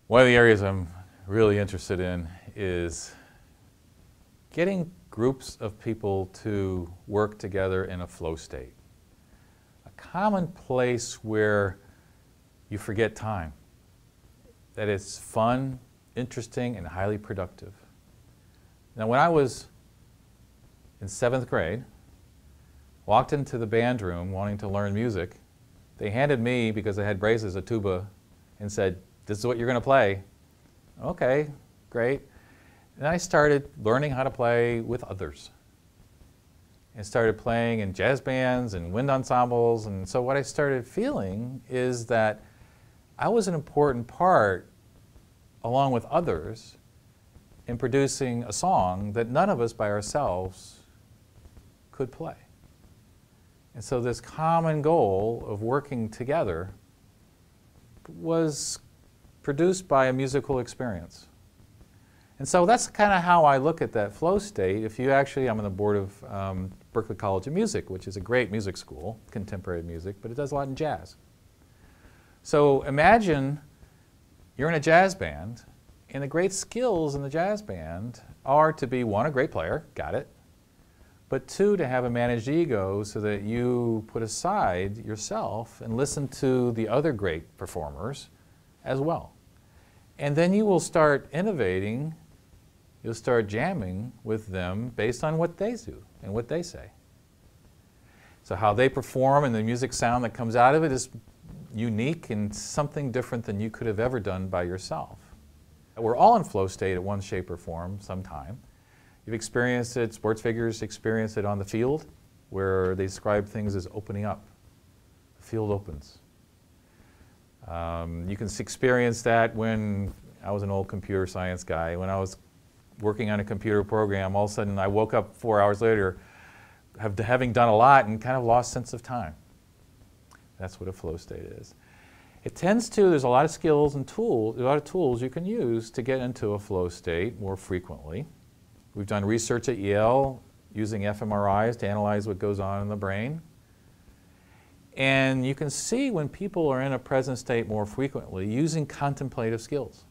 One of the areas I'm really interested in is getting groups of people to work together in a flow state. A common place where you forget time, that it's fun, interesting, and highly productive. Now, when I was in 7th grade, walked into the band room wanting to learn music, they handed me, because I had braces, a tuba, and said, "This is what you're going to play." Okay, great. And I started learning how to play with others. And started playing in jazz bands and wind ensembles. And so what I started feeling is that I was an important part, along with others, in producing a song that none of us by ourselves could play. And so this common goal of working together was produced by a musical experience. And so that's kind of how I look at that flow state. If you actually, I'm on the board of Berklee College of Music, which is a great music school, contemporary music, but it does a lot in jazz. So imagine you're in a jazz band, and the great skills in the jazz band are to be, one, a great player, got it, but two, to have a managed ego so that you put aside yourself and listen to the other great performers as well. And then you will start innovating, you'll start jamming with them based on what they do and what they say. So how they perform and the music sound that comes out of it is unique and something different than you could have ever done by yourself. We're all in flow state at one shape or form sometime. You've experienced it, sports figures experience it on the field, where they describe things as opening up. The field opens. You can experience that when I was an old computer science guy. When I was working on a computer program, all of a sudden I woke up 4 hours later having done a lot and kind of lost sense of time. That's what a flow state is. It tends to, there's a lot of skills and tools, a lot of tools you can use to get into a flow state more frequently. We've done research at Yale using fMRIs to analyze what goes on in the brain. And you can see when people are in a present state more frequently using contemplative skills.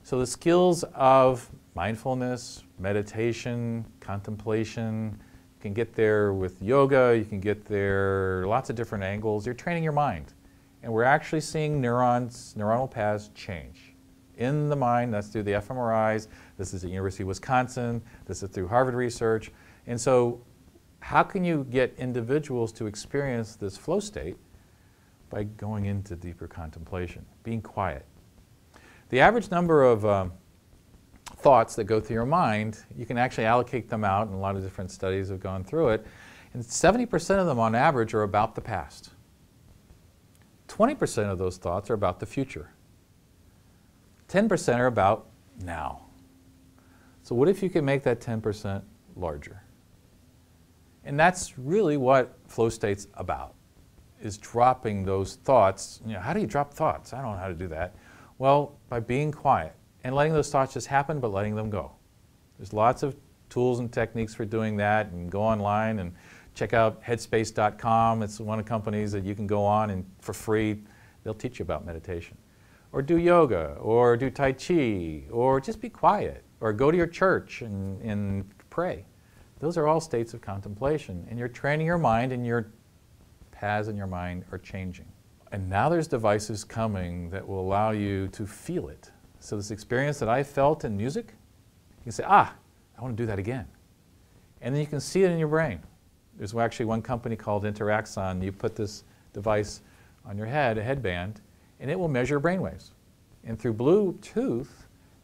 So the skills of mindfulness, meditation, contemplation, you can get there with yoga, you can get there lots of different angles. You're training your mind. And we're actually seeing neuronal paths change. In the mind, that's through the fMRIs. This is at the University of Wisconsin. This is through Harvard research. And so how can you get individuals to experience this flow state? By going into deeper contemplation, being quiet. The average number of thoughts that go through your mind, you can actually allocate them out, and a lot of different studies have gone through it, and 70% of them on average are about the past. 20% of those thoughts are about the future. 10% are about now. So what if you could make that 10% larger? And that's really what flow state's about, is dropping those thoughts. You know, how do you drop thoughts? I don't know how to do that. Well, by being quiet and letting those thoughts just happen, but letting them go. There's lots of tools and techniques for doing that, and go online and check out headspace.com. It's one of the companies that you can go on and for free, they'll teach you about meditation. Or do yoga, or do Tai Chi, or just be quiet, or go to your church and pray. Those are all states of contemplation, and you're training your mind, and your paths in your mind are changing. And now there's devices coming that will allow you to feel it. So this experience that I felt in music, you can say, I want to do that again. And then you can see it in your brain. There's actually one company called Interaxon. You put this device on your head, a headband, and it will measure brainwaves. And through Bluetooth,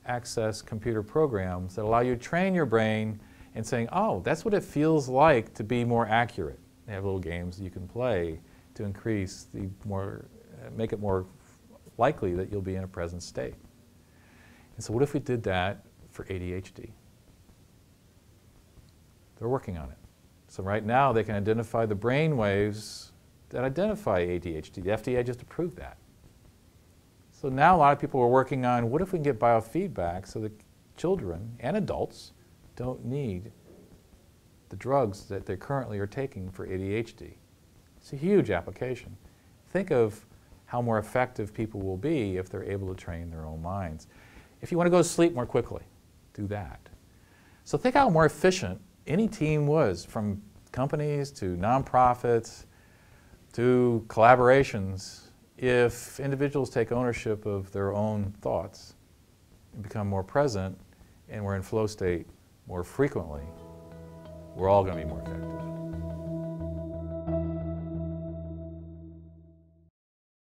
access computer programs that allow you to train your brain and saying, oh, that's what it feels like to be more accurate. They have little games you can play to increase the make it more likely that you'll be in a present state. And so what if we did that for ADHD? They're working on it. So right now they can identify the brain waves that identify ADHD. The FDA just approved that. So now a lot of people are working on what if we can get biofeedback so that children and adults don't need the drugs that they currently are taking for ADHD. It's a huge application. Think of how more effective people will be if they're able to train their own minds. If you want to go to sleep more quickly, do that. So think how more efficient any team was, from companies to nonprofits to collaborations, if individuals take ownership of their own thoughts and become more present, and we're in flow state more frequently, we're all going to be more effective.